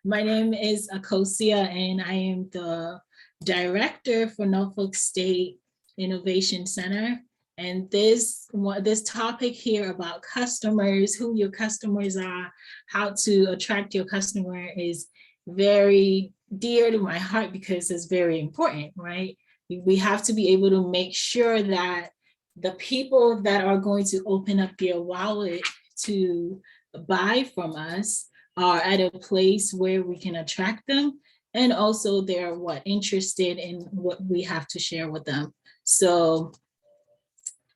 My name is Akosua, and I am the director for Norfolk State Innovation Center. And this topic here about customers, who your customers are, how to attract your customer is very dear to my heart because it's very important, right? We have to be able to make sure that the people that are going to open up their wallet to buy from us are at a place where we can attract them, and also they're interested in what we have to share with them. So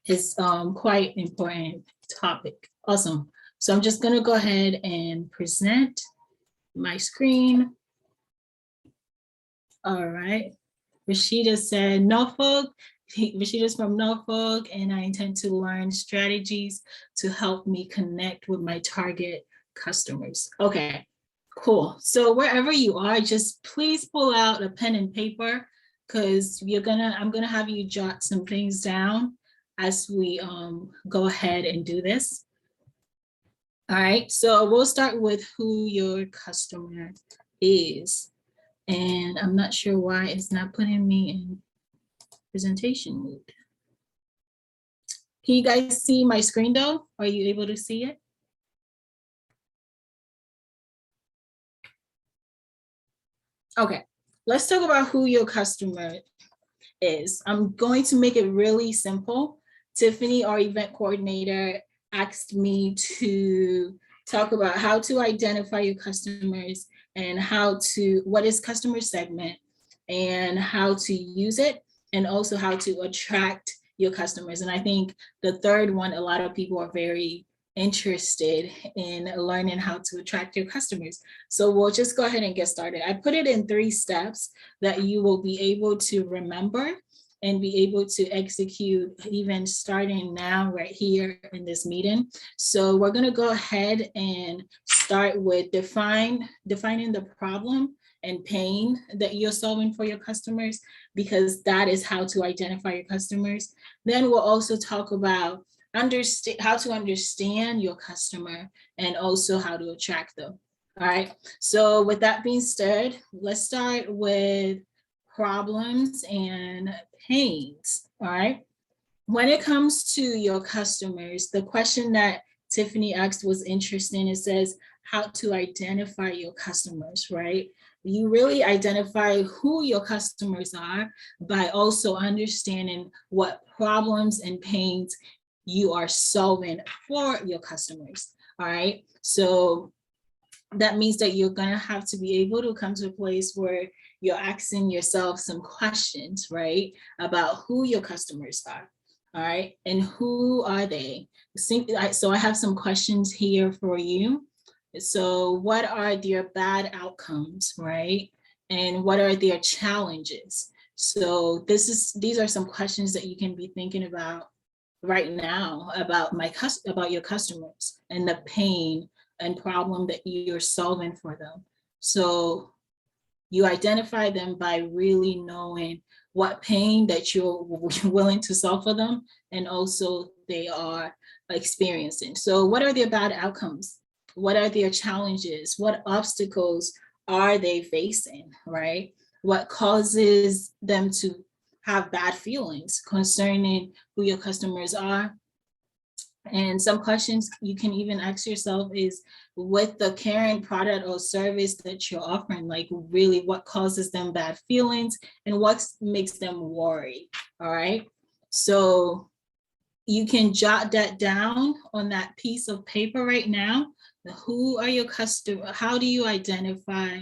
it's quite important topic. Awesome. So I'm just going to go ahead and present my screen. All right. Rashida said Norfolk. Rashida's from Norfolk, and I intend to learn strategies to help me connect with my target customers. Okay, cool. So wherever you are, just please pull out a pen and paper, because I'm gonna have you jot some things down as we go ahead and do this. All right, so we'll start with who your customer is. And I'm not sure why it's not putting me in presentation mode. Can you guys see my screen though? Are you able to see it? Okay, let's talk about who your customer is. I'm going to make it really simple. Tiffany, our event coordinator, asked me to talk about how to identify your customers and what is customer segment and how to use it, and also how to attract your customers. And I think the third one, a lot of people are very interested in learning how to attract your customers. So we'll just go ahead and get started. I put it in 3 steps that you will be able to remember and be able to execute even starting now right here in this meeting. So we're going to go ahead and start with defining the problem and pain that you're solving for your customers, because that is how to identify your customers. Then we'll also talk about how to understand your customer and also how to attract them. All right, so with that being said, let's start with problems and pains. All right, when it comes to your customers, the question that Tiffany asked was interesting. It says how to identify your customers, right? You really identify who your customers are by also understanding what problems and pains you are solving for your customers. All right, so that means that you're going to have to be able to come to a place where you're asking yourself some questions, right, about who your customers are. All right, and who are they? So I have some questions here for you. So what are their bad outcomes, right? And what are their challenges? So these are some questions that you can be thinking about right now about your customers and the pain and problem that you're solving for them. So you identify them by really knowing what pain that you're willing to solve for them, and also they are experiencing. So what are their bad outcomes? What are their challenges? What obstacles are they facing, right? What causes them to have bad feelings concerning who your customers are? And some questions you can even ask yourself is, with the current product or service that you're offering, like really what causes them bad feelings and what makes them worry, all right? So you can jot that down on that piece of paper right now. Who are your customers? How do you identify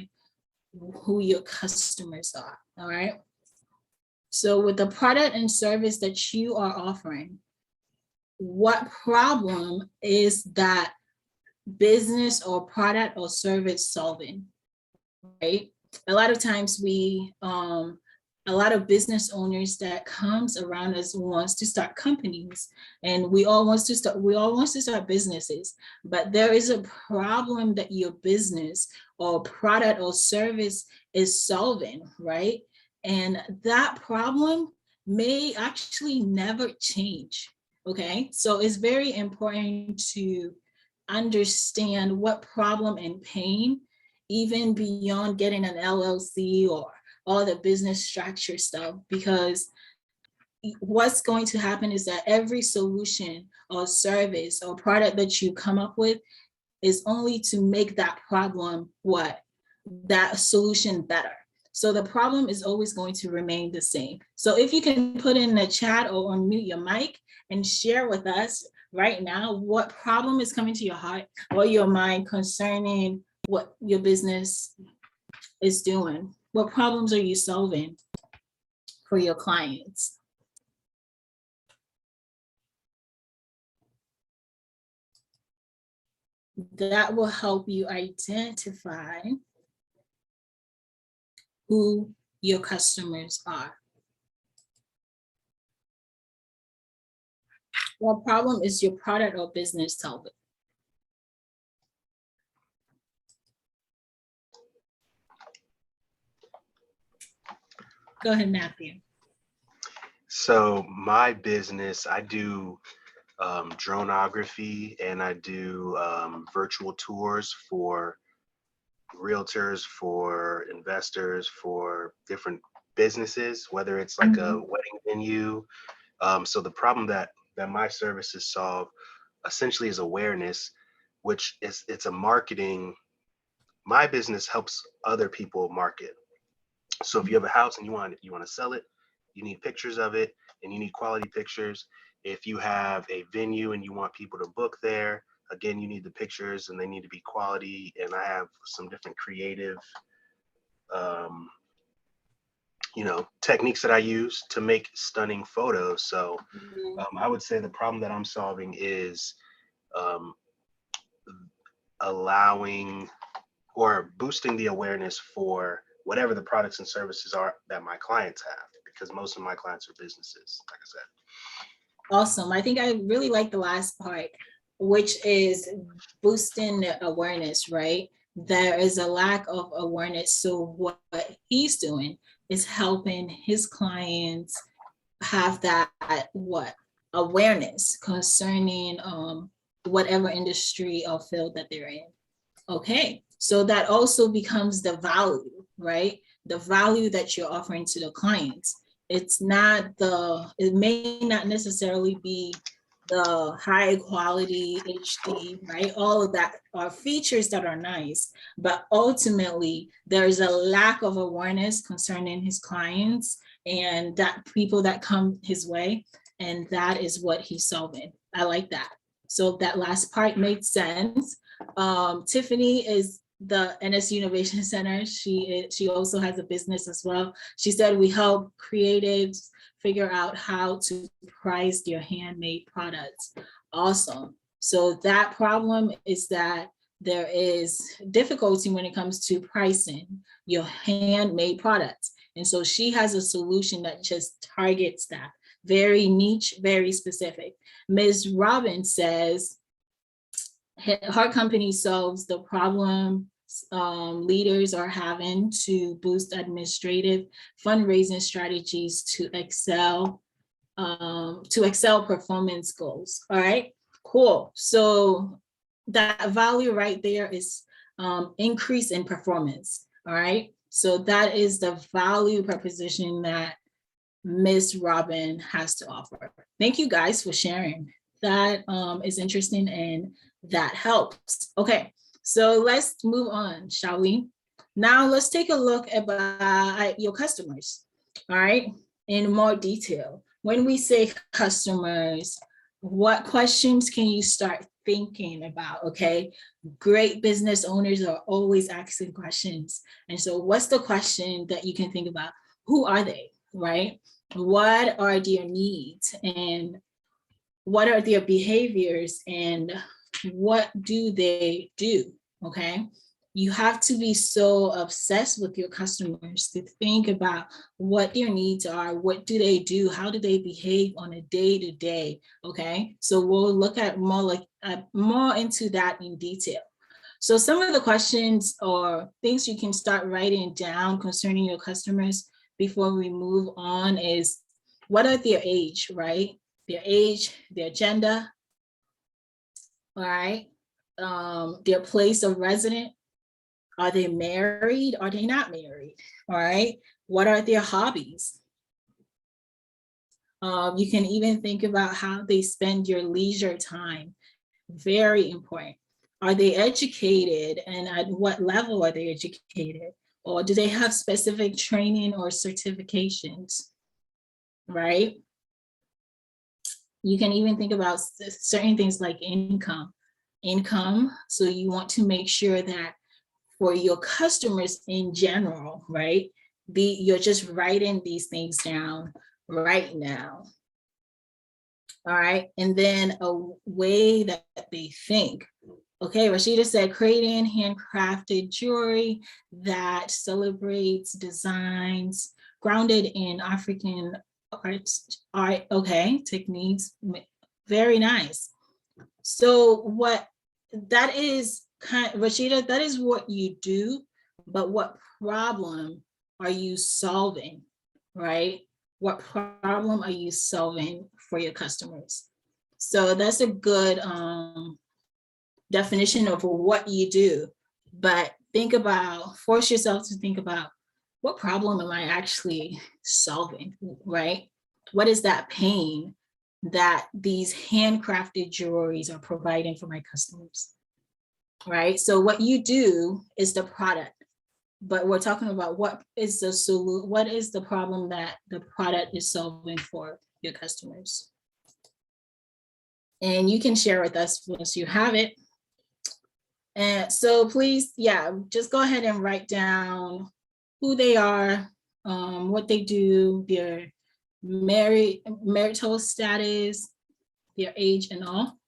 who your customers are, all right? So with the product and service that you are offering, what problem is that business or product or service solving, right? A lot of times a lot of business owners that comes around us wants to start companies, and we all want to start businesses, but there is a problem that your business or product or service is solving, right? And that problem may actually never change. Okay, so it's very important to understand what problem and pain even beyond getting an LLC or all the business structure stuff, because what's going to happen is that every solution or service or product that you come up with is only to make that problem that solution better. So the problem is always going to remain the same. So if you can put in the chat or unmute your mic and share with us right now what problem is coming to your heart or your mind concerning what your business is doing. What problems are you solving for your clients? That will help you identify who your customers are. What problem is your product or business solving? Go ahead, Matthew. So my business, I do dronography, and I do virtual tours for realtors, for investors, for different businesses, whether it's like a wedding venue. So the problem that my services solve essentially is awareness, which is, it's a marketing. My business helps other people market. So if you have a house and you want to sell it, you need pictures of it, and you need quality pictures. If you have a venue and you want people to book there, again, you need the pictures and they need to be quality. And I have some different creative, techniques that I use to make stunning photos. So I would say the problem that I'm solving is allowing or boosting the awareness for whatever the products and services are that my clients have, because most of my clients are businesses, like I said. Awesome. I think I really like the last part, which is boosting the awareness, right? There is a lack of awareness. So what he's doing is helping his clients have that awareness concerning whatever industry or field that they're in. Okay, so that also becomes the value, right? The value that you're offering to the clients. It may not necessarily be the high quality HD, right? All of that are features that are nice, but ultimately there's a lack of awareness concerning his clients and that people that come his way. And that is what he's solving. I like that. So that last part made sense. Tiffany is the NSU Innovation Center. She also has a business as well. She said we help creatives figure out how to price their handmade products. Awesome. So that problem is that there is difficulty when it comes to pricing your handmade products. And so she has a solution that just targets that. Very niche, very specific. Ms. Robbins says, her company solves the problem leaders are having to boost administrative fundraising strategies to excel performance goals. All right, cool. So that value right there is increase in performance. All right, so that is the value proposition that Ms. Robin has to offer. Thank you guys for sharing. That is interesting and that helps. Okay, so let's move on, shall we? Now let's take a look at your customers, all right, in more detail. When we say customers, what questions can you start thinking about? Okay, great business owners are always asking questions. And so what's the question that you can think about? Who are they, right? What are their needs and what are their behaviors and what do they do? Okay, you have to be so obsessed with your customers to think about what their needs are, what do they do, how do they behave on a day-to-day. Okay, so we'll look at more into that in detail. So some of the questions or things you can start writing down concerning your customers before we move on is, what are their age, right? Their age, their gender, all right, their place of residence, Are they married? Are they not married? All right. What are their hobbies? You can even think about how they spend your leisure time. Very important. Are they educated, and at what level are they educated? Or do they have specific training or certifications, right? You can even think about certain things like income. So you want to make sure that for your customers in general, right? You're just writing these things down right now. All right, and then a way that they think. Okay, Rashida said creating handcrafted jewelry that celebrates designs grounded in African art, okay, techniques. Very nice. So what that is Rashida, that is what you do, but what problem are you solving, right? What problem are you solving for your customers? So that's a good definition of what you do, but force yourself to think about, what problem am I actually solving, right? What is that pain that these handcrafted jewelries are providing for my customers, right? So what you do is the product, but we're talking about what is the problem that the product is solving for your customers. And you can share with us once you have it. And so please, yeah, just go ahead and write down who they are, what they do, their marital status, their age and all.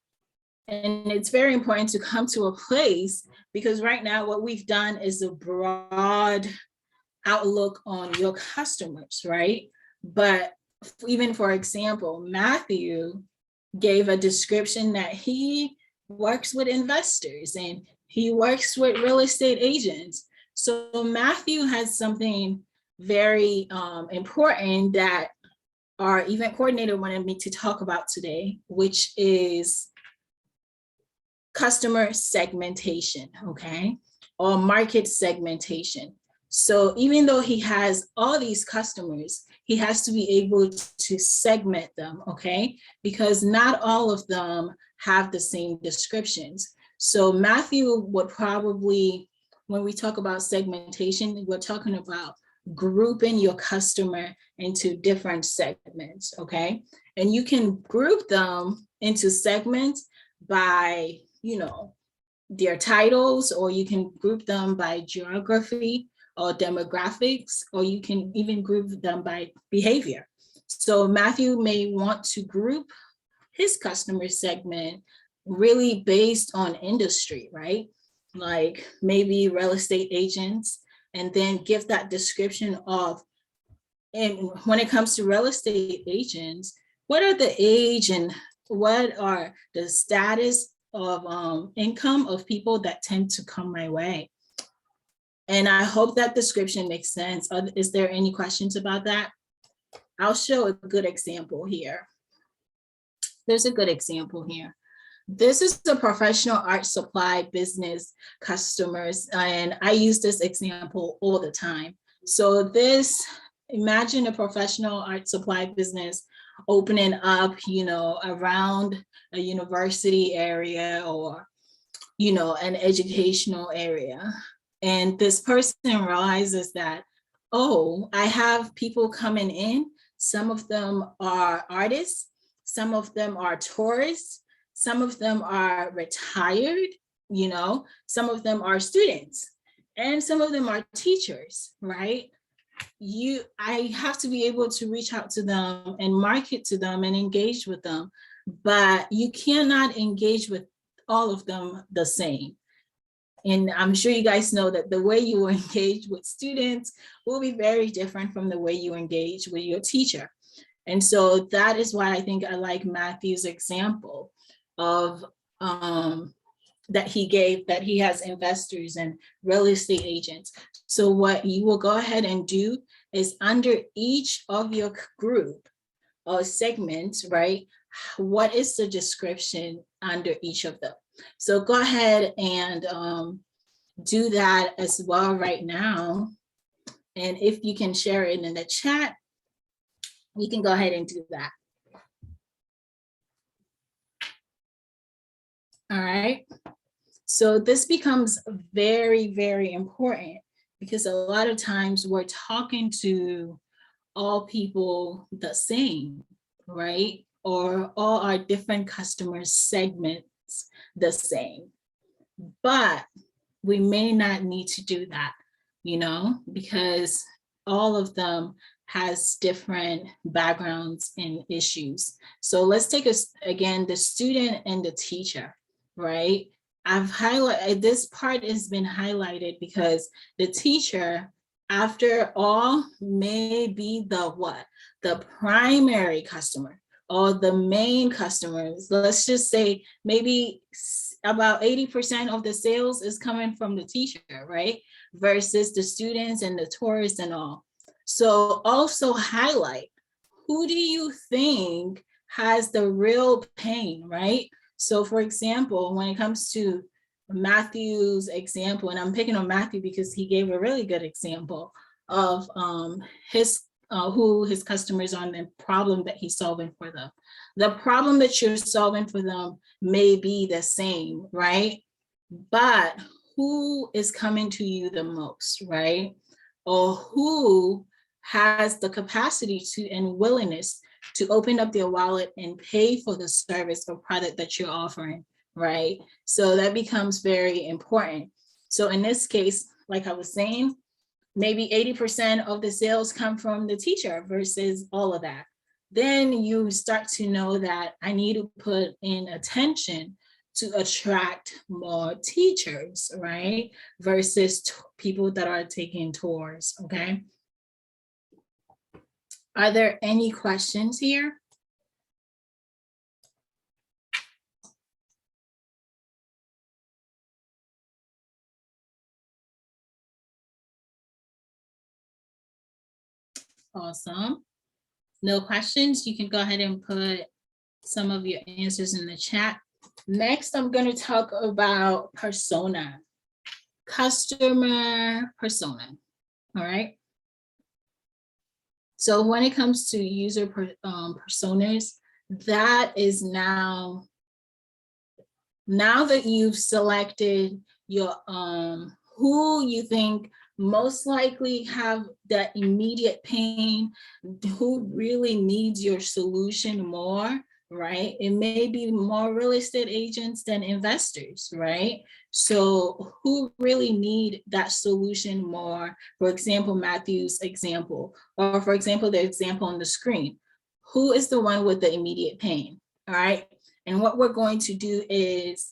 And it's very important to come to a place, because right now what we've done is a broad outlook on your customers, right? But even for example, Matthew gave a description that he works with investors and he works with real estate agents. So Matthew has something very important that our event coordinator wanted me to talk about today, which is customer segmentation, okay? Or market segmentation. So even though he has all these customers, he has to be able to segment them, okay? Because not all of them have the same descriptions. So Matthew would probably, when we talk about segmentation, we're talking about grouping your customer into different segments, okay? And you can group them into segments by, their titles, or you can group them by geography or demographics, or you can even group them by behavior. So Matthew may want to group his customer segment really based on industry, right? Like maybe real estate agents, and then give that description of, and when it comes to real estate agents, what are the age and what are the status of income of people that tend to come my way? And I hope that description makes sense. Is there any questions about that? I'll show a good example here. There's a good example here. This is the professional art supply business customers, and I use this example all the time. So imagine a professional art supply business opening up, around a university area or, an educational area. And this person realizes that, oh, I have people coming in. Some of them are artists. Some of them are tourists. Some of them are retired, some of them are students, and some of them are teachers, right? I have to be able to reach out to them and market to them and engage with them, but you cannot engage with all of them the same. And I'm sure you guys know that the way you engage with students will be very different from the way you engage with your teacher. And so that is why I think I like Matthew's example of that he gave, that he has investors and real estate agents. So what you will go ahead and do is under each of your group or segments, right? What is the description under each of them? So go ahead and do that as well right now. And if you can share it in the chat, you can go ahead and do that. All right. So this becomes very, very important because a lot of times we're talking to all people the same, right? Or all our different customer segments the same. But we may not need to do that, because all of them has different backgrounds and issues. So let's take again, the student and the teacher, right? I've highlighted, this part has been highlighted because the teacher, after all, may be the primary customer or the main customers. Let's just say maybe about 80% of the sales is coming from the teacher, right? Versus the students and the tourists and all. So also highlight, who do you think has the real pain, right? So for example, when it comes to Matthew's example, and I'm picking on Matthew because he gave a really good example of who his customers are and the problem that he's solving for them. The problem that you're solving for them may be the same, right? But who is coming to you the most, right? Or who has the capacity to and willingness to open up their wallet and pay for the service or product that you're offering, right? So that becomes very important. So in this case, like I was saying, maybe 80% of the sales come from the teacher versus all of that. Then you start to know that I need to put in attention to attract more teachers, right? Versus people that are taking tours, okay? Are there any questions here? Awesome. No questions? You can go ahead and put some of your answers in the chat. Next, I'm going to talk about persona, customer persona. All right. So when it comes to user personas, that is now that you've selected your who you think most likely have that immediate pain, who really needs your solution more, right? It may be more real estate agents than investors, right? So who really need that solution more? For example, Matthew's example, or for example, the example on the screen, who is the one with the immediate pain, all right? And what we're going to do is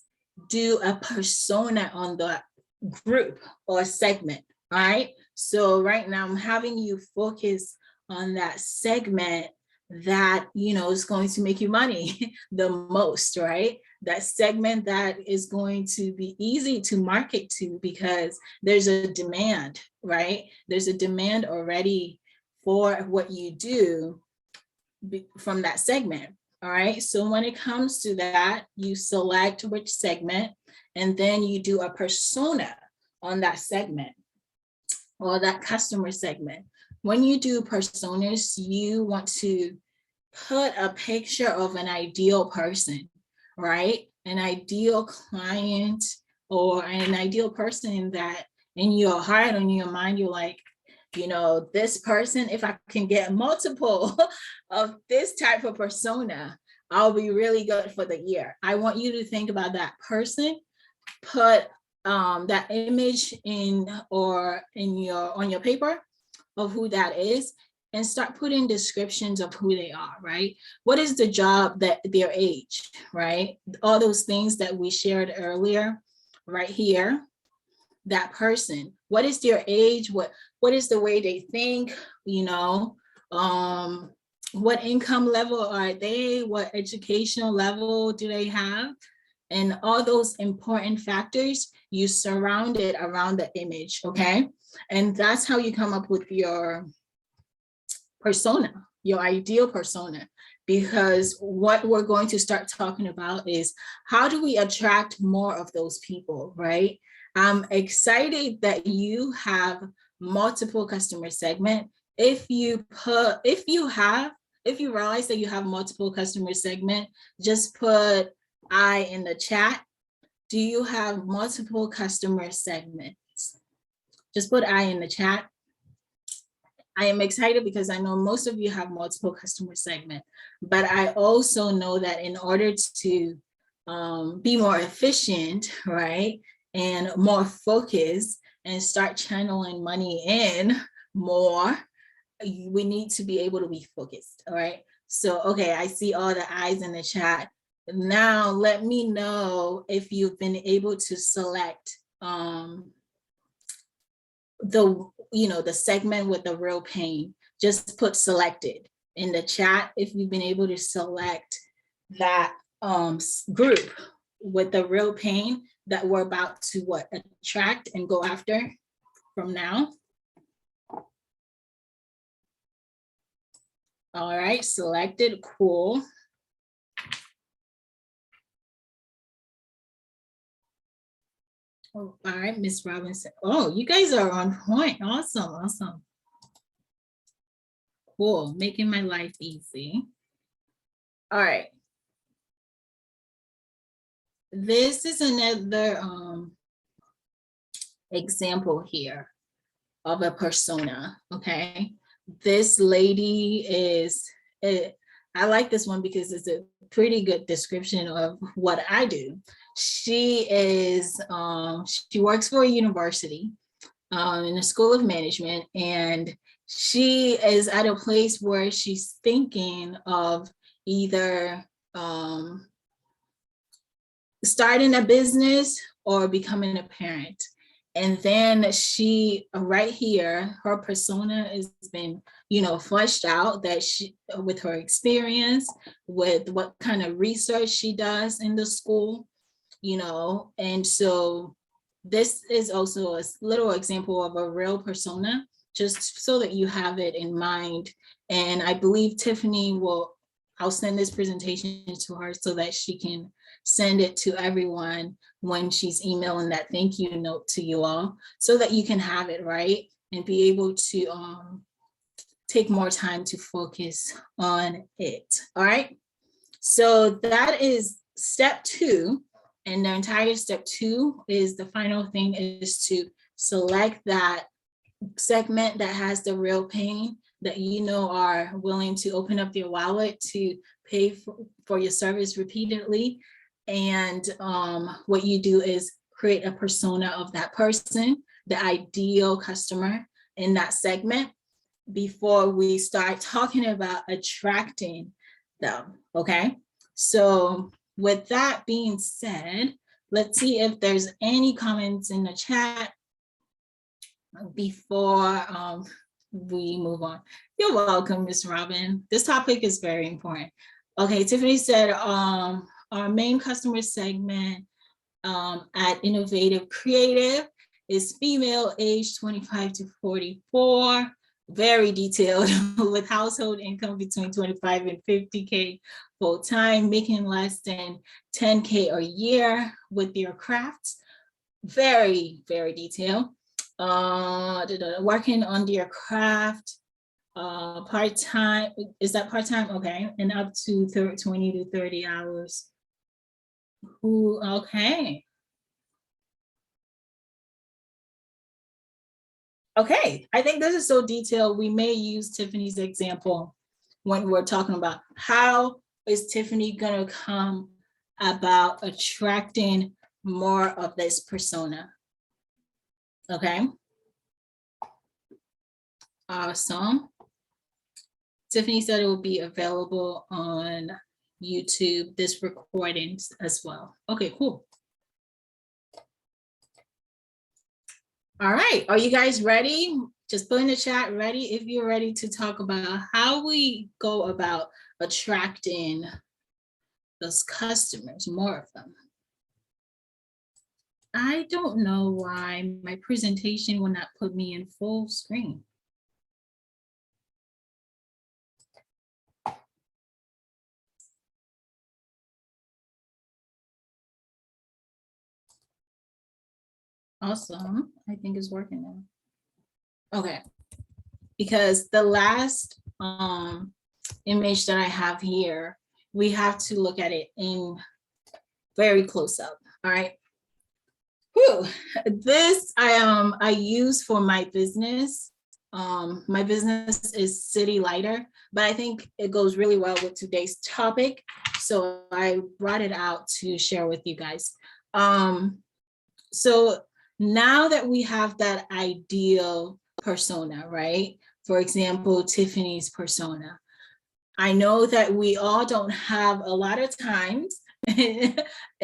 do a persona on the group or segment, all right? So right now I'm having you focus on that segment that, is going to make you money the most, right? That segment that is going to be easy to market to because there's a demand, right? There's a demand already for what you do from that segment. All right, so when it comes to that, you select which segment, and then you do a persona on that segment or that customer segment. When you do personas, you want to put a picture of an ideal person, right? An ideal client or an ideal person that in your heart, in your mind, you're like, this person, if I can get multiple of this type of persona, I'll be really good for the year. I want you to think about that person, put that image on your paper of who that is, and start putting descriptions of who they are, right? What is the job, that their age, right? All those things that we shared earlier, right here. That person, what is their age, what is the way they think, what income level are they, what educational level do they have, and all those important factors, you surround it around the image, okay? And that's how you come up with your persona, your ideal persona, because what we're going to start talking about is how do we attract more of those people, right? I'm excited that you have multiple customer segment. If you realize that you have multiple customer segment, just put I in the chat. Do you have multiple customer segments? Just put I in the chat. I am excited because I know most of you have multiple customer segment, but I also know that in order to be more efficient, right, and more focused and start channeling money in more, we need to be able to be focused, all right? So, okay, I see all the eyes in the chat. Now, let me know if you've been able to select the segment with the real pain. Just put selected in the chat if you've been able to select that group with the real pain that we're about to attract and go after from now. All right, selected, cool. Oh, all right, Miss Robinson. Oh, you guys are on point. Awesome, awesome. Cool, making my life easy. All right. This is another example here of a persona, okay? This lady is, I like this one because it's a pretty good description of what I do. She is, she works for a university in the School of Management, and she is at a place where she's thinking of either starting a business or becoming a parent. And then she, right here, her persona has been, fleshed out, that she, with her experience, with what kind of research she does in the school, and so this is also a little example of a real persona, just so that you have it in mind. And I believe Tiffany I'll send this presentation to her so that she can send it to everyone when she's emailing that thank you note to you all, so that you can have it, right, and be able to take more time to focus on it. All right, so that is step 2, and the entire step 2 is the final thing, is to select that segment that has the real pain, that are willing to open up your wallet to pay for your service repeatedly. And what you do is create a persona of that person, the ideal customer in that segment, before we start talking about attracting them, okay? So with that being said, let's see if there's any comments in the chat before we move on. You're welcome, Ms. Robin. This topic is very important. Okay, Tiffany said our main customer segment at Innovative Creative is female, age 25 to 44, very detailed, with household income between 25 and 50K full-time, making less than 10K a year with their crafts. Very, very detailed. Working on their craft, part-time, is that part-time? Okay, and up to 20 to 30 hours. Okay. Okay, I think this is so detailed. We may use Tiffany's example when we're talking about how is Tiffany gonna come about attracting more of this persona. Okay. Awesome. Tiffany said it will be available on YouTube, this recordings as well. Okay, cool. All right, are you guys ready? Just put in the chat, ready, if you're ready to talk about how we go about attracting those customers, more of them. I don't know why my presentation will not put me in full screen. Awesome. I think it's working now. Okay. Because the last image that I have here, we have to look at it in very close up. All right. Whew. This I use for my business. My business is City Lighter, but I think it goes really well with today's topic. So I brought it out to share with you guys. So now that we have that ideal persona, right? For example, Tiffany's persona. I know that we all don't have a lot of times in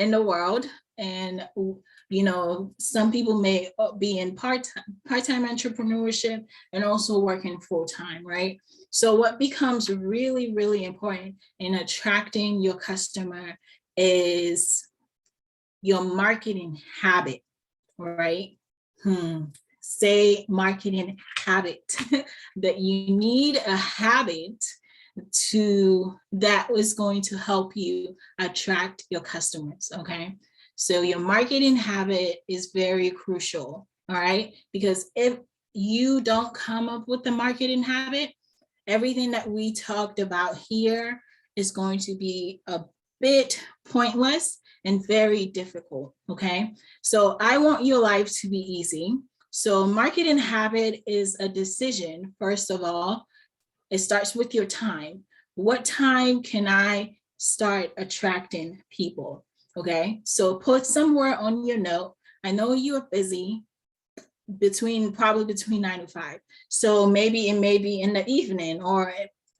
the world, and some people may be in part-time entrepreneurship and also working full-time, right? So what becomes really, really important in attracting your customer is your marketing habit, right? Say marketing habit. That you need a habit that is going to help you attract your customers, okay? So your marketing habit is very crucial, all right? Because if you don't come up with the marketing habit, everything that we talked about here is going to be a bit pointless and very difficult, okay? So I want your life to be easy. So marketing habit is a decision, first of all. It starts with your time. What time can I start attracting people? Okay, so put somewhere on your note. I know you're busy probably between 9 to 5. So maybe it may be in the evening or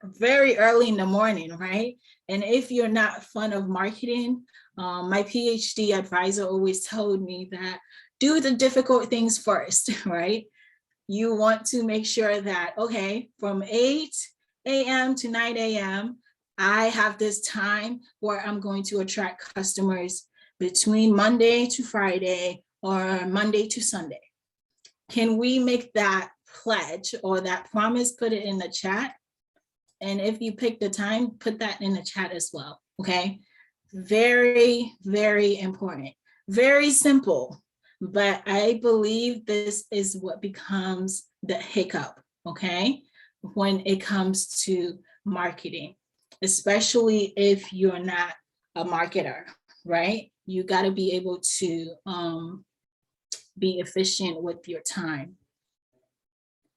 very early in the morning, right? And if you're not fond of marketing, my PhD advisor always told me that do the difficult things first, right? You want to make sure that, okay, from 8 a.m. to 9 a.m., I have this time where I'm going to attract customers between Monday to Friday or Monday to Sunday. Can we make that pledge or that promise, put it in the chat? And if you pick the time, put that in the chat as well, okay? Very, very important. Very simple, but I believe this is what becomes the hiccup, okay? When it comes to marketing, especially if you're not a marketer, right? You got to be able to be efficient with your time.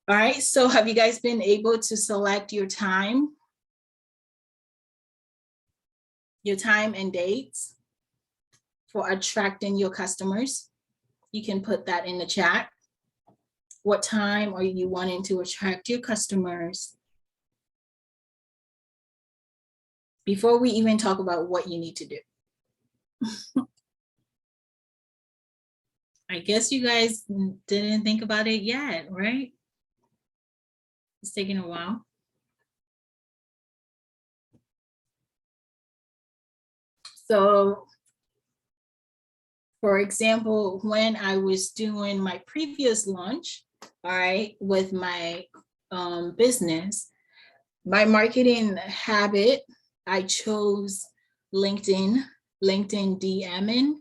All right, so have you guys been able to select your time and dates for attracting your customers? You can put that in the chat. What time are you wanting to attract your customers? Before we even talk about what you need to do. I guess you guys didn't think about it yet, right? It's taking a while. So, for example, when I was doing my previous launch, all right, with my business, my marketing habit, I chose LinkedIn DMing.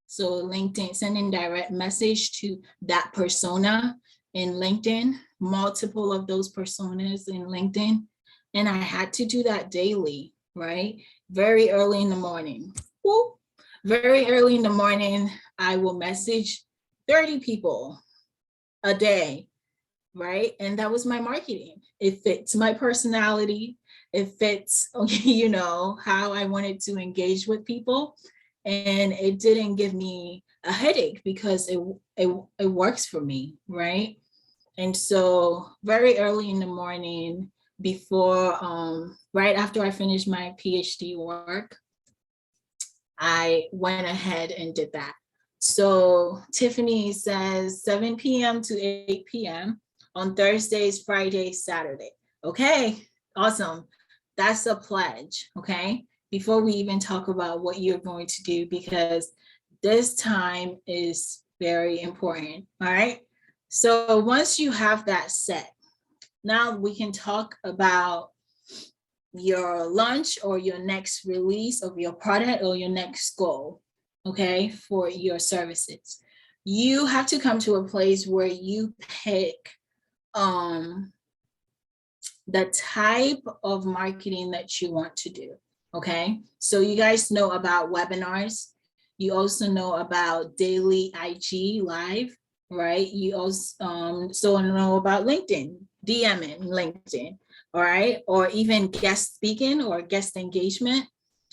So LinkedIn, sending direct message to that persona in LinkedIn, multiple of those personas in LinkedIn. And I had to do that daily, right? Very early in the morning. Woo. Very early in the morning, I will message 30 people a day, right? And that was my marketing. It fits my personality. It fits, you know, how I wanted to engage with people. And it didn't give me a headache because it works for me, right? And so very early in the morning, before, right after I finished my PhD work, I went ahead and did that. So Tiffany says 7 p.m. to 8 p.m. on Thursdays, Fridays, Saturday. Okay, awesome. That's a pledge, okay? Before we even talk about what you're going to do, because this time is very important, all right? So once you have that set, now we can talk about your launch or your next release of your product or your next goal, okay, for your services. you have to come to a place where you pick the type of marketing that you want to do. Okay, so you guys know about webinars. You also know about daily IG live, right? You also know about LinkedIn, DMing LinkedIn, all right? Or even guest speaking or guest engagement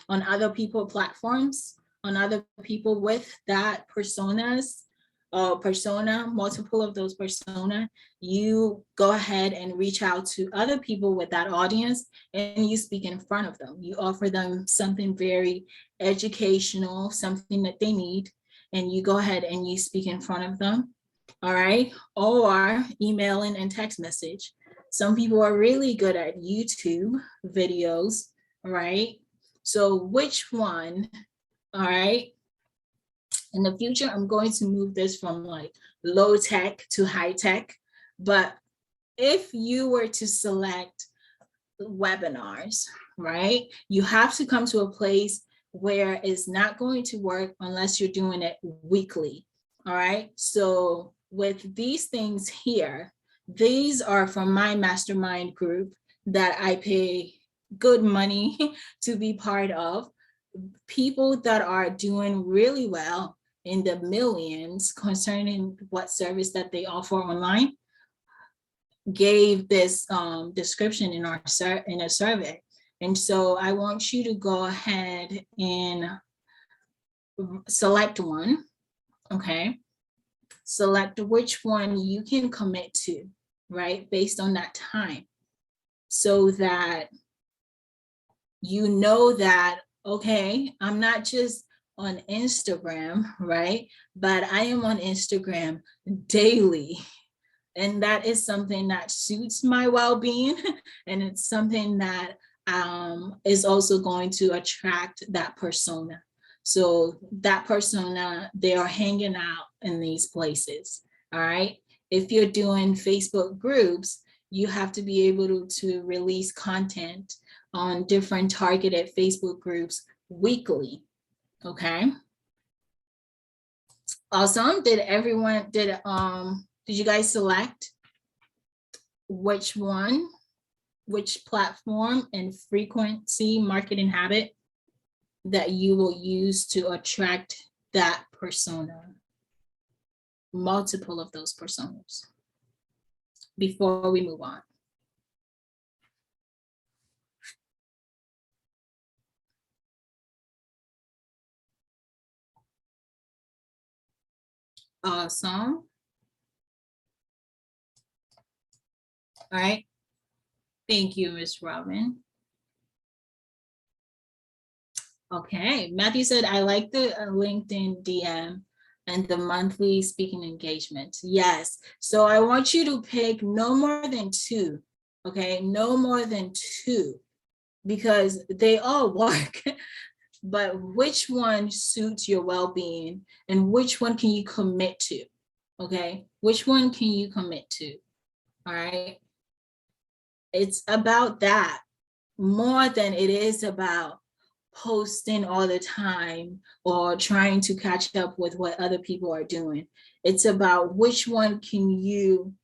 on other people platforms, on other people with that personas, multiple of those persona. You go ahead and reach out to other people with that audience and you speak in front of them. You offer them something very educational, something that they need, and you go ahead and you speak in front of them. All right. Or emailing and text message. Some people are really good at YouTube videos, right? So which one, all right? In the future, I'm going to move this from like low tech to high tech. But if you were to select webinars, right, you have to come to a place where it's not going to work unless you're doing it weekly. All right. So with these things here, these are from my mastermind group that I pay good money to be part of. People that are doing really well in the millions concerning what service that they offer online gave this description in a survey. And so I want you to go ahead and select one, okay? Select which one you can commit to, right? Based on that time, so that you know that, okay, I'm not just on Instagram, right? But I am on Instagram daily. And that is something that suits my well-being. And it's something that is also going to attract that persona. So that persona, they are hanging out in these places, all right? If you're doing Facebook groups, you have to be able to release content on different targeted Facebook groups weekly, okay? Awesome. Did you guys select which one, which platform and frequency marketing habit that you will use to attract that persona? Multiple of those personas before we move on. Awesome. All right. Thank you, Ms. Robin. Okay, Matthew said, I like the LinkedIn DM and the monthly speaking engagement. Yes, so I want you to pick no more than 2, okay? No more than 2, because they all work, but which one suits your well-being and which one can you commit to, okay? Which one can you commit to, all right? It's about that more than it is about posting all the time or trying to catch up with what other people are doing. It's about which one can you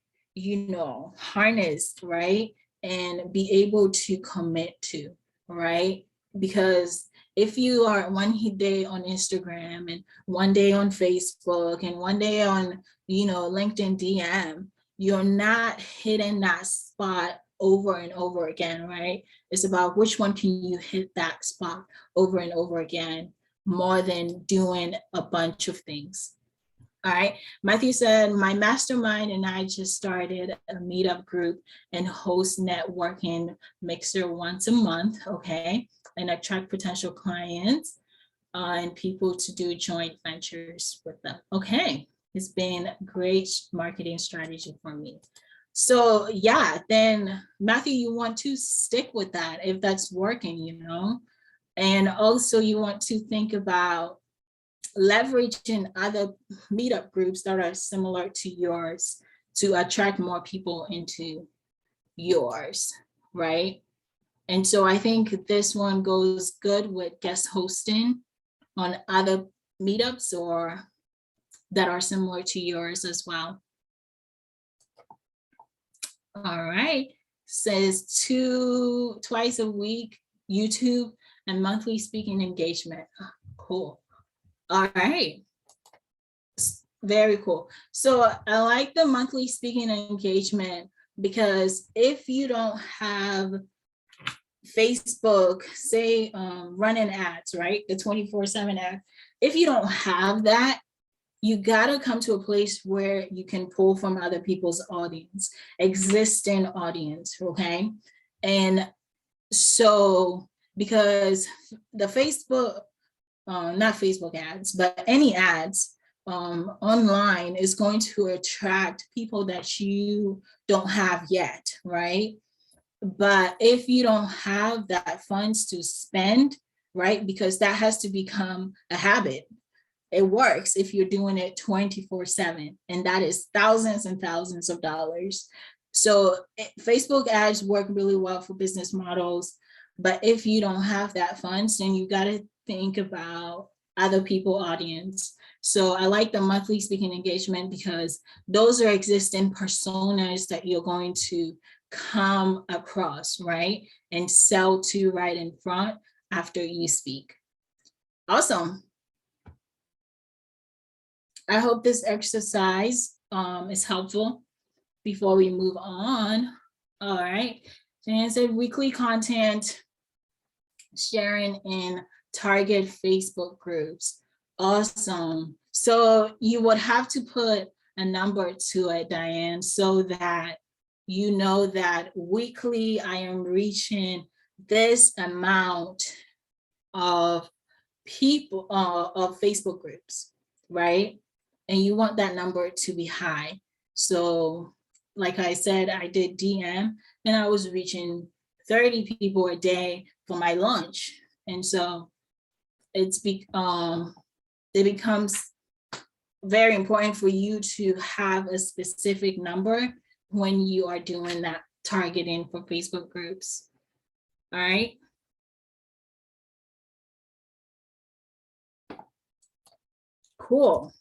harness, right? And be able to commit to, right? Because if you are one day on Instagram and one day on Facebook and one day on, LinkedIn DM, you're not hitting that spot over and over again, right? It's about which one can you hit that spot over and over again, more than doing a bunch of things. All right. Matthew said, my mastermind and I just started a meetup group and host networking mixer once a month, okay, and attract potential clients and people to do joint ventures with them. Okay, it's been a great marketing strategy for me. So yeah, then Matthew, you want to stick with that if that's working, and also you want to think about leveraging other meetup groups that are similar to yours to attract more people into yours, right? And so I think this one goes good with guest hosting on other meetups or that are similar to yours as well. All right, says twice a week, YouTube, and monthly speaking engagement. Cool. All right. Very cool. So I like the monthly speaking engagement because if you don't have Facebook, say running ads, right? The 24/7 ad. If you don't have that, you gotta come to a place where you can pull from other people's audience, existing audience, okay? And so, because the Facebook, not Facebook ads, but any ads online is going to attract people that you don't have yet, right? But if you don't have that funds to spend, right? Because that has to become a habit. It works if you're doing it 24/7, and that is thousands and thousands of dollars. So Facebook ads work really well for business models, but if you don't have that funds, then you got to think about other people audience. So I like the monthly speaking engagement because those are existing personas that you're going to come across, right? And sell to right in front after you speak. Awesome. I hope this exercise is helpful before we move on. All right. Jan said weekly content sharing in target Facebook groups. Awesome. So you would have to put a number to it, Diane, so that you know that weekly I am reaching this amount of people, of Facebook groups, right? And you want that number to be high. So like I said, I did DM and I was reaching 30 people a day for my lunch. And so it becomes very important for you to have a specific number when you are doing that targeting for Facebook groups. All right. Cool.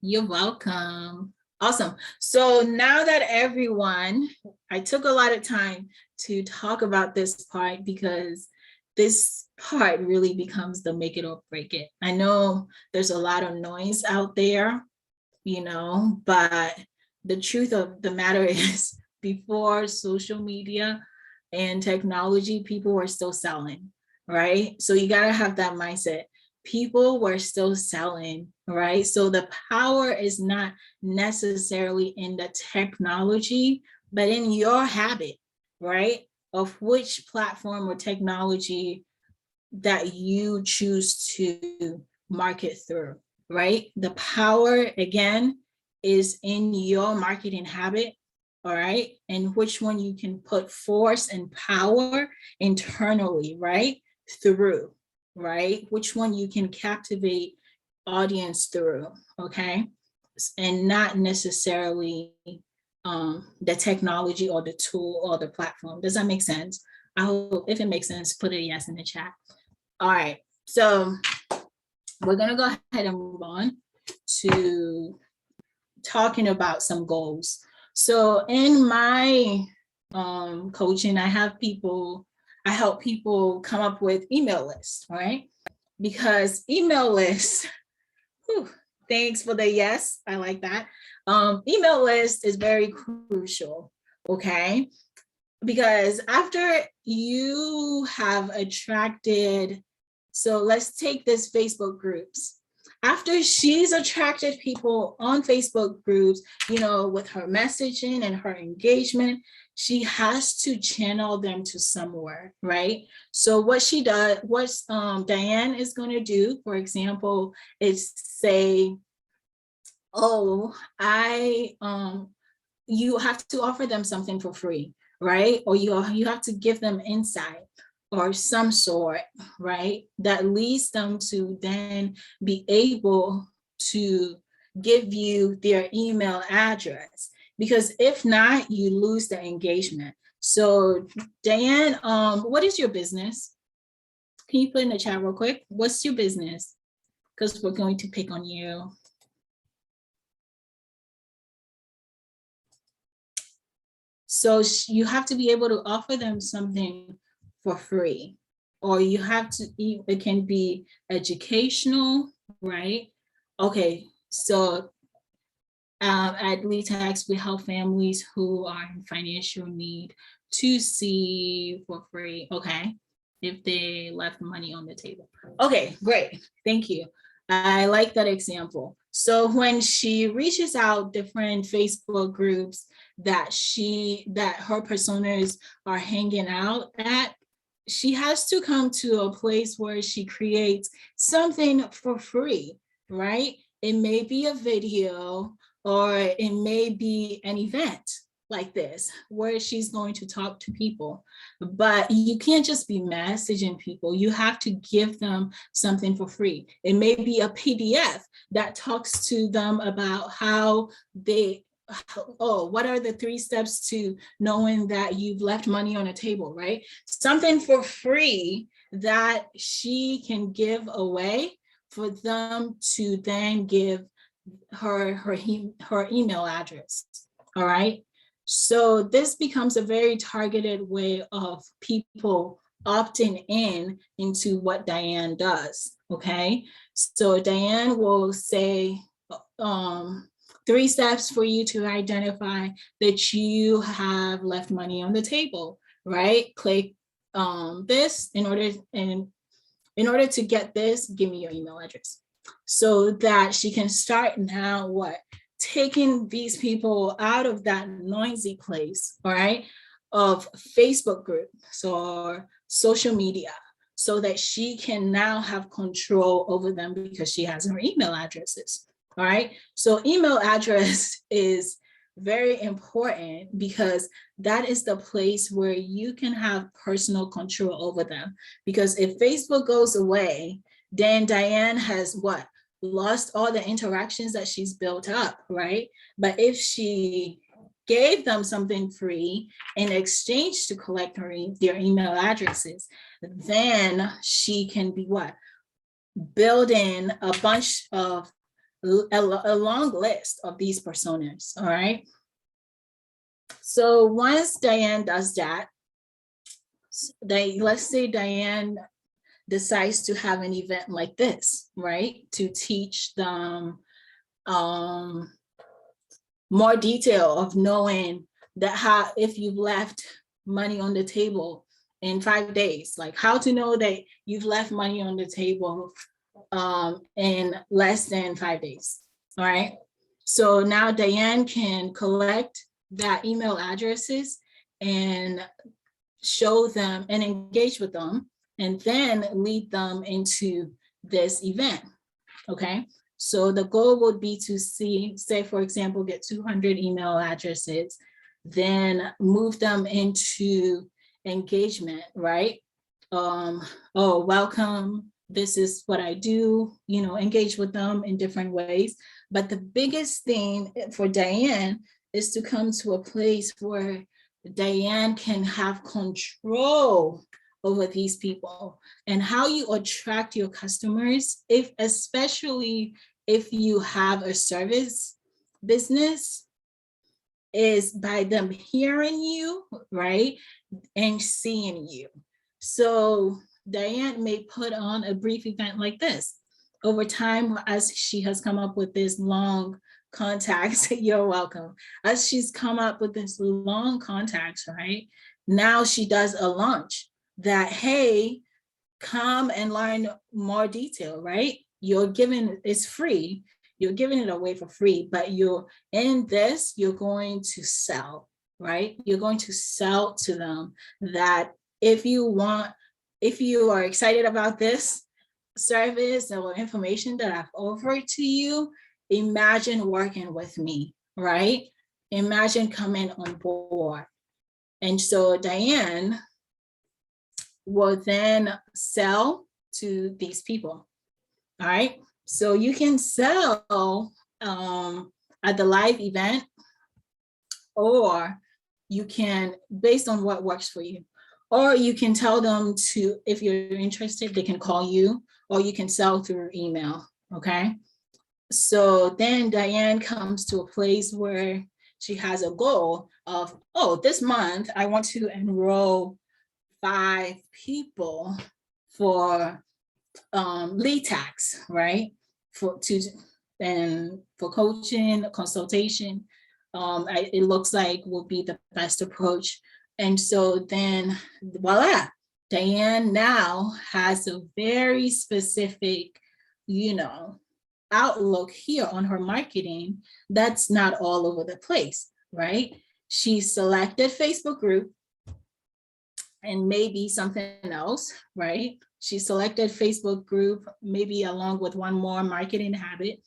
You're welcome. Awesome. So now that everyone, I took a lot of time to talk about this part because this part really becomes the make it or break it. I know there's a lot of noise out there, you know, but the truth of the matter is before social media and technology, people were still selling, right? So you got to have that mindset. People were still selling, right? So the power is not necessarily in the technology, but in your habit, right? Of which platform or technology that you choose to market through, right? The power, again, is in your marketing habit, all right? And which one you can put force and power internally, right? Through, right? Which one you can captivate audience through, okay? And not necessarily the technology or the tool or the platform. Does that make sense? I hope if it makes sense, put a yes in the chat. All right, so we're gonna go ahead and move on to talking about some goals. So in my coaching, I help people come up with email lists, right? Because email lists, whew, thanks for the yes, I like that. Email list is very crucial, okay? Because after you have attracted, so let's take this Facebook groups. After she's attracted people on Facebook groups, you know, with her messaging and her engagement, she has to channel them to somewhere, right? So what she does, what Diane is going to do, for example, is say, oh, you have to offer them something for free, right? Or you have to give them insight or some sort, right? That leads them to then be able to give you their email address. Because if not, you lose the engagement. So Diane, what is your business? Can you put in the chat real quick? What's your business? Because we're going to pick on you. So you have to be able to offer them something for free, or you have to, it can be educational, right? Okay, so at LeTax, we help families who are in financial need to see for free, okay, if they left money on the table. Okay, great, thank you. I like that example. So when she reaches out different Facebook groups that her personas are hanging out at, she has to come to a place where she creates something for free, right? It may be a video, or it may be an event like this where she's going to talk to people, but you can't just be messaging people. You have to give them something for free. It may be a PDF that talks to them about how they, what are the 3 steps to knowing that you've left money on a table, right? Something for free that she can give away for them to then give her email address. All right. So this becomes a very targeted way of people opting in into what Diane does. Okay. So Diane will say 3 steps for you to identify that you have left money on the table, right? Click this in order to get this, give me your email address. So that she can start now taking these people out of that noisy place, all right, of Facebook groups or social media, so that she can now have control over them because she has her email addresses, all right? So email address is very important because that is the place where you can have personal control over them. Because if Facebook goes away, then Diane has lost all the interactions that she's built up, right? But if she gave them something free in exchange to collect their email addresses, then she can be building a bunch of a long list of these personas, all right? So once Diane does that, let's say Diane decides to have an event like this, right? To teach them more detail of knowing that how, if you've left money on the table in 5 days, like how to know that you've left money on the table in less than 5 days, all right? So now Diane can collect that email addresses and show them and engage with them, and then lead them into this event, okay? So the goal would be to say, for example, get 200 email addresses, then move them into engagement, right? Oh, welcome, this is what I do, engage with them in different ways. But the biggest thing for Diane is to come to a place where Diane can have control over these people. And how you attract your customers, especially if you have a service business, is by them hearing you, right? And seeing you. So Diane may put on a brief event like this. Over time, as she has come up with this long contacts, you're welcome. As she's come up with this long contacts, right? Now she does a launch that, hey, come and learn more detail, right? You're giving, it's free. You're giving it away for free, but you're going to sell, right? You're going to sell to them that if you are excited about this service or information that I've offered to you, imagine working with me, right? Imagine coming on board. And so Diane will then sell to these people, all right? So you can sell at the live event, or you can, based on what works for you, or you can tell them to, if you're interested, they can call you, or you can sell through email, okay? So then Diane comes to a place where she has a goal of, oh, this month I want to enroll 5 people for lead tax, right? For coaching, consultation, it looks like will be the best approach. And so then voila, Diane now has a very specific, outlook here on her marketing that's not all over the place, right? She selected Facebook group and maybe something else, right? She selected Facebook group, maybe along with one more marketing habit.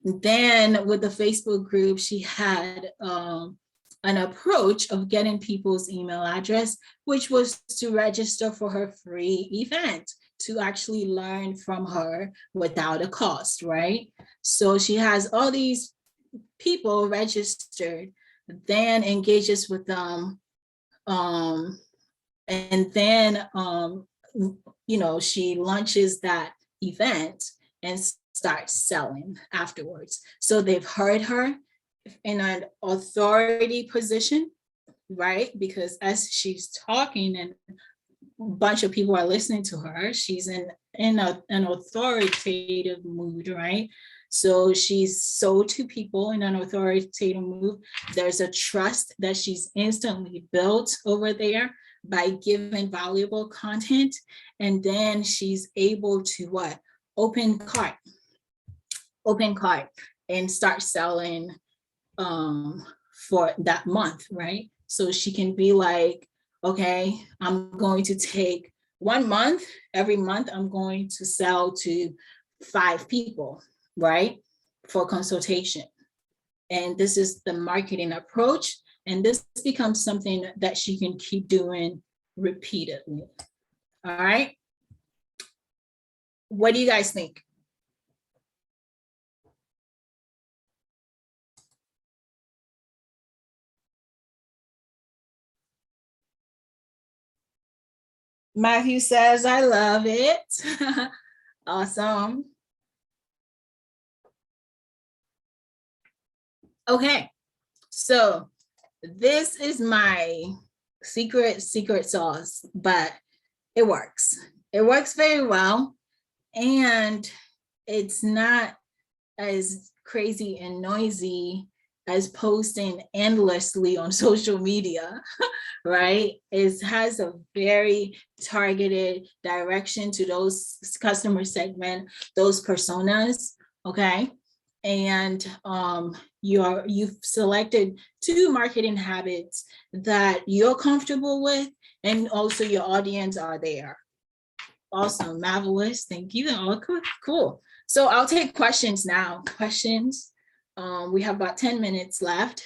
Then with the Facebook group, she had an approach of getting people's email address, which was to register for her free event, to actually learn from her without a cost, right? So she has all these people registered, then engages with them, and then she launches that event and starts selling afterwards. So they've heard her in an authority position, right? Because as she's talking and a bunch of people are listening to her, she's in an authoritative mood, right? So she's sold to people in an authoritative mood. There's a trust that she's instantly built over there by giving valuable content. And then she's able to what? Open cart and start selling for that month, right? So she can be like, okay, I'm going to take 1 month, every month I'm going to sell to 5 people, right? For consultation. And this is the marketing approach. And this becomes something that she can keep doing repeatedly. All right. What do you guys think? Matthew says, I love it. Awesome. Okay, so this is my secret sauce, but it works. It works very well, and it's not as crazy and noisy as posting endlessly on social media, right? It has a very targeted direction to those customer segment, those personas, okay? And you've selected 2 marketing habits that you're comfortable with, and also your audience are there. Awesome, marvelous, thank you. Oh, cool. So I'll take questions now. Questions. We have about 10 minutes left.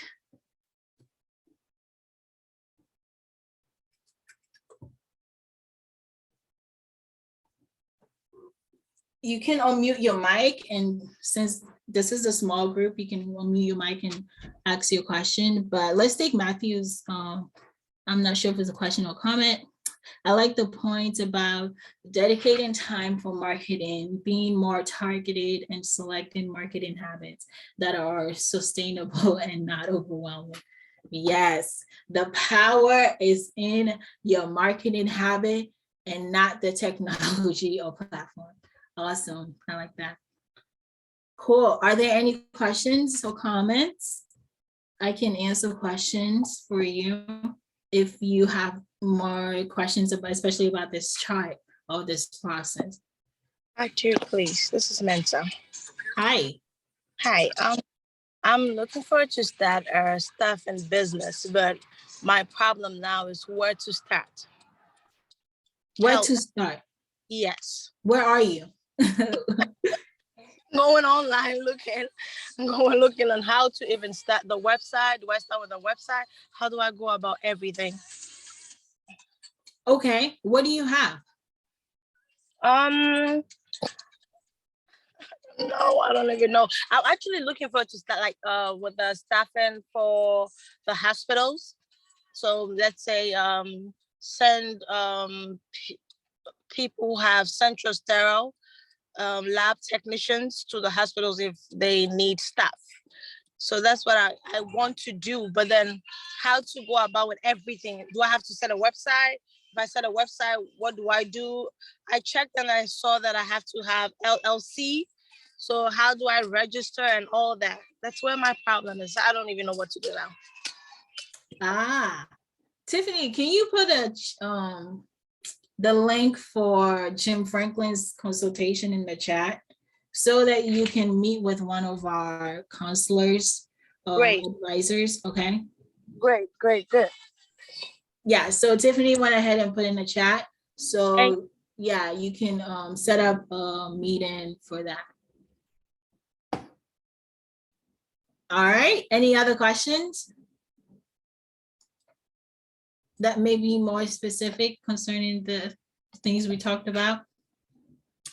You can unmute your mic, and since this is a small group, you can unmute your mic and ask your question, but let's take Matthew's, I'm not sure if it's a question or comment. I like the point about dedicating time for marketing, being more targeted, and selecting marketing habits that are sustainable and not overwhelming. Yes, the power is in your marketing habit and not the technology or platform. Awesome, I like that. Cool, are there any questions or comments? I can answer questions for you if you have more questions about, especially about this chart or this process. I do, please. This is Mensa. Hi. Hi. I'm looking forward to start stuff in business, but my problem now is where to start. Where to start? Yes. Where are you? Going online, looking on how to even start the website. Do I start with the website? How do I go about everything? Okay, what do you have? No, I don't even know. I'm actually looking forward to start with the staffing for the hospitals. So let's say send people who have central sterile lab technicians to the hospitals if they need staff So that's what I want to do. But then how to go about with everything? Do I have to set a website? If I set a website, what do I do? I checked and I saw that I have to have LLC. So how do I register and all that? That's where my problem is. I don't even know what to do now. Ah, Tiffany, can you put the link for Jim Franklin's consultation in the chat so that you can meet with one of our counselors, Great. advisors, okay? Great, good. Yeah, so Tiffany went ahead and put in the chat. So yeah, you can set up a meeting for that. All right, any other questions that may be more specific concerning the things we talked about?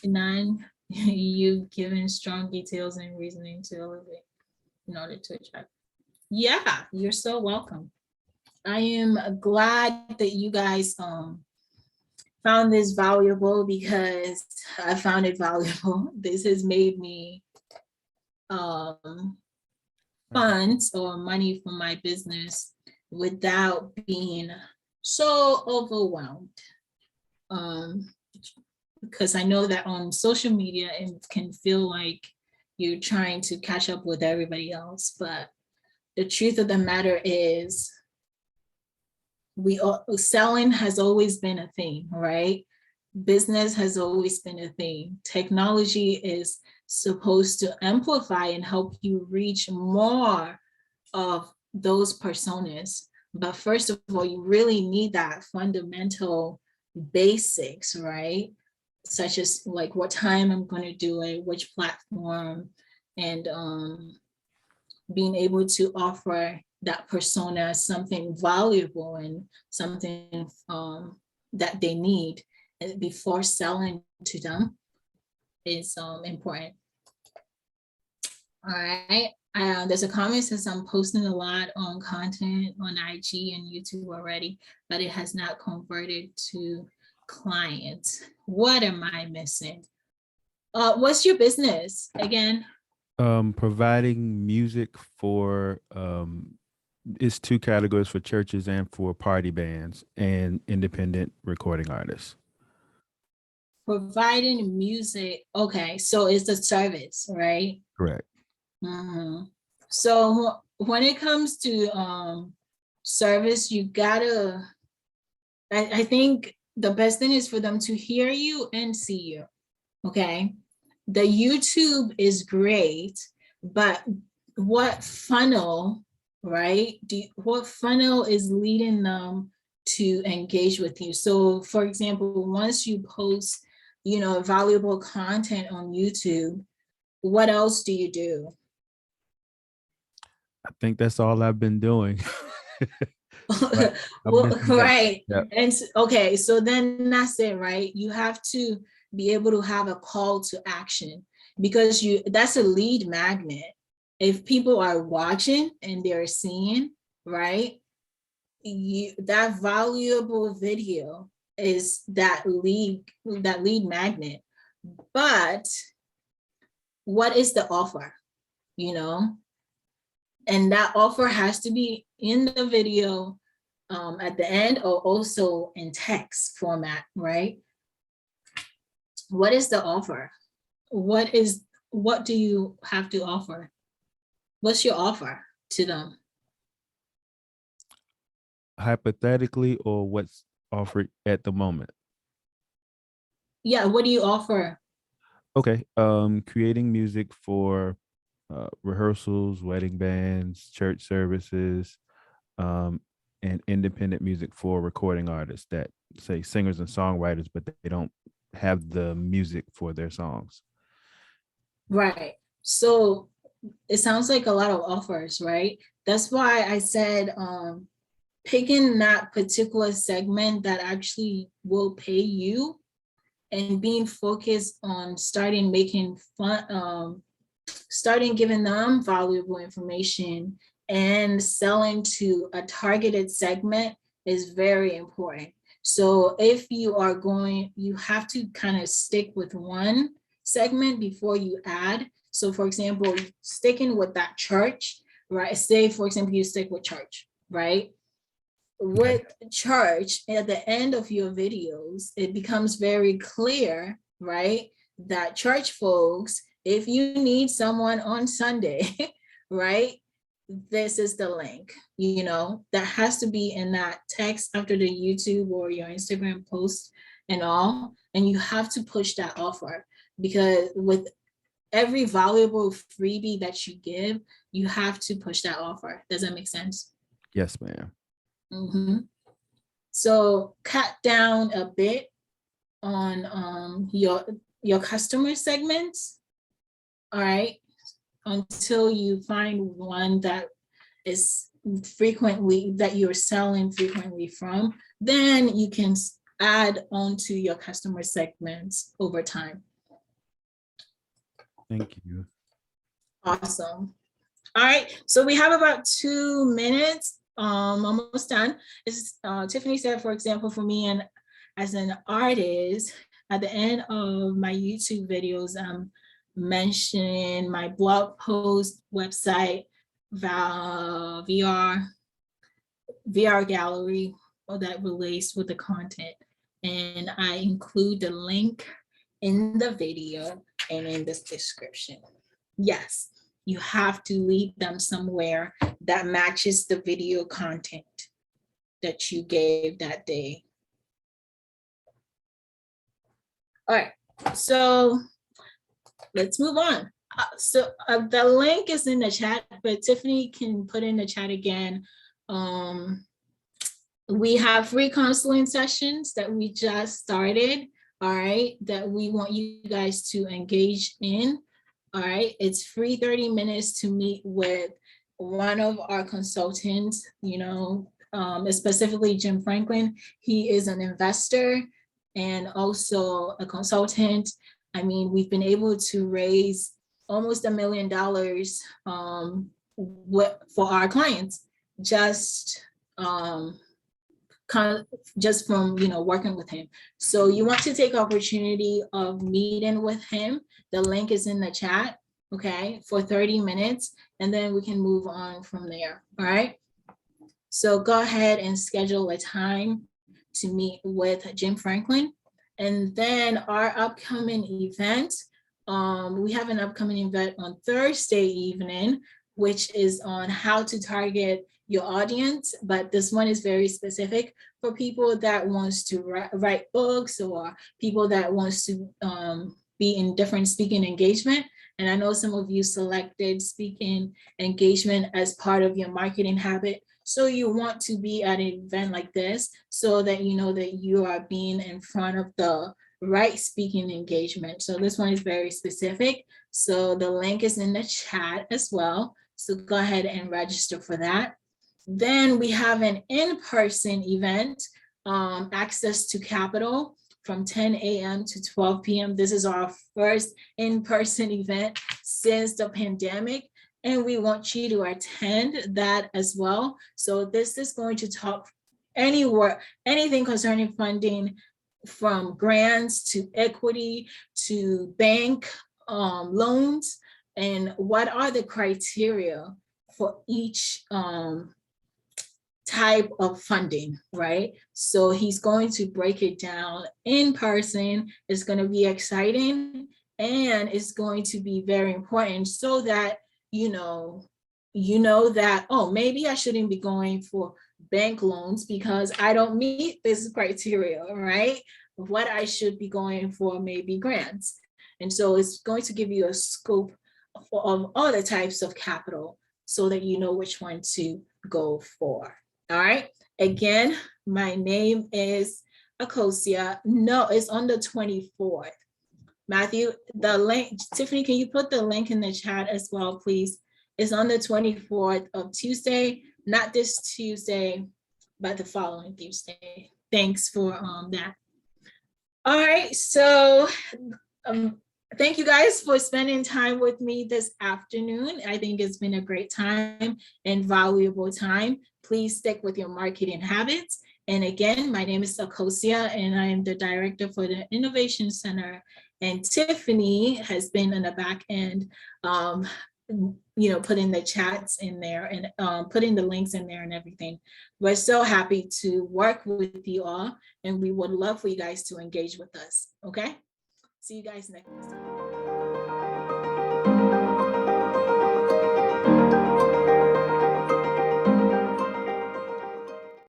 None, you've given strong details and reasoning to elevate in order to attract. Yeah, you're so welcome. I am glad that you guys found this valuable, because I found it valuable. This has made me funds or money for my business without being so overwhelmed. Because I know that on social media it can feel like you're trying to catch up with everybody else, but the truth of the matter is selling has always been a thing, right? Business has always been a thing. Technology is supposed to amplify and help you reach more of those personas. But first of all, you really need that fundamental basics, right? Such as like what time I'm going to do it, which platform, and being able to offer that persona something valuable and something that they need before selling to them is important. All right. There's a comment says I'm posting a lot on content on IG and YouTube already, but it has not converted to clients. What am I missing? What's your business again? Providing music for it's two categories, for churches and for party bands and independent recording artists. Providing music. Okay, so it's a service, right? Correct. Mm-hmm. So when it comes to service, you gotta, I think the best thing is for them to hear you and see you. Okay. The YouTube is great, but what funnel, right? What funnel is leading them to engage with you? So for example, once you post, valuable content on YouTube, what else do you do? I think that's all I've been doing. Well, right. Yep. And okay, so then that's it, right? You have to be able to have a call to action, because that's a lead magnet. If people are watching and they're seeing, right, that valuable video is that lead magnet. But what is the offer? And that offer has to be in the video at the end, or also in text format, right? What is the offer? What do you have to offer? What's your offer to them? Hypothetically, or what's offered at the moment? Yeah, what do you offer? Okay. Creating music for rehearsals, wedding bands, church services, and independent music for recording artists that say singers and songwriters, but they don't have the music for their songs. Right. So it sounds like a lot of offers, right? That's why I said picking that particular segment that actually will pay you, and being focused on starting making fun, starting giving them valuable information and selling to a targeted segment is very important. So if you are you have to kind of stick with one segment before you add. So for example, sticking with that church, right? Say, for example, you stick with church, right? With church, at the end of your videos, it becomes very clear, right, that church folks, if you need someone on Sunday, right, this is the link, you know, that has to be in that text after the YouTube or your Instagram post and all. And you have to push that offer, because with every valuable freebie that you give, you have to push that offer. Does that make sense? Yes, ma'am. So cut down a bit on your customer segments, all right, until you find one that is frequently, that you're selling frequently from. Then you can add on to your customer segments over time. Thank you. Awesome. All right, so we have about 2 minutes, almost done. As Tiffany said, for example, for me, and as an artist, at the end of my YouTube videos, I'm mentioning my blog post, website, VR gallery, or that relates with the content. And I include the link in the video and in this description. Yes, you have to lead them somewhere that matches the video content that you gave that day. All right, so let's move on. The link is in the chat, but Tiffany can put in the chat again. We have free counseling sessions that we just started, all right, that we want you guys to engage in. All right, it's free 30 minutes to meet with one of our consultants, you know, specifically Jim Franklin. He is an investor and also a consultant. I mean, we've been able to raise almost $1 million for our clients, just from, you know, working with him. So you want to take opportunity of meeting with him. The link is in the chat, okay, for 30 minutes, and then we can move on from there, all right? So go ahead and schedule a time to meet with Jim Franklin. And then our upcoming event, we have an upcoming event on Thursday evening, which is on how to target your audience, but this one is very specific for people that wants to write books, or people that wants to be in different speaking engagement. And I know some of you selected speaking engagement as part of your marketing habit. So you want to be at an event like this so that you know that you are being in front of the right speaking engagement. So this one is very specific. So the link is in the chat as well. So go ahead and register for that. Then we have an in-person event, Access to Capital, from 10 a.m. to 12 p.m. This is our first in-person event since the pandemic, and we want you to attend that as well. So this is going to talk anything concerning funding, from grants to equity to bank loans, and what are the criteria for each type of funding, right? So he's going to break it down in person. It's going to be exciting, and it's going to be very important, so that you know that, oh, maybe I shouldn't be going for bank loans because I don't meet this criteria, right? What I should be going for maybe grants. And so it's going to give you a scope of all the types of capital so that you know which one to go for. All right. Again, my name is Akosua. No, it's on the 24th. Matthew, the link, Tiffany, can you put the link in the chat as well, please? It's on the 24th of Tuesday, not this Tuesday, but the following Tuesday. Thanks for that. All right, so thank you guys for spending time with me this afternoon. I think it's been a great time and valuable time. Please stick with your marketing habits. And again, my name is Akosua, and I am the director for the Innovation Center. And Tiffany has been in the back end putting the chats in there and putting the links in there and everything. We're so happy to work with you all, and we would love for you guys to engage with us. Okay, see you guys next time.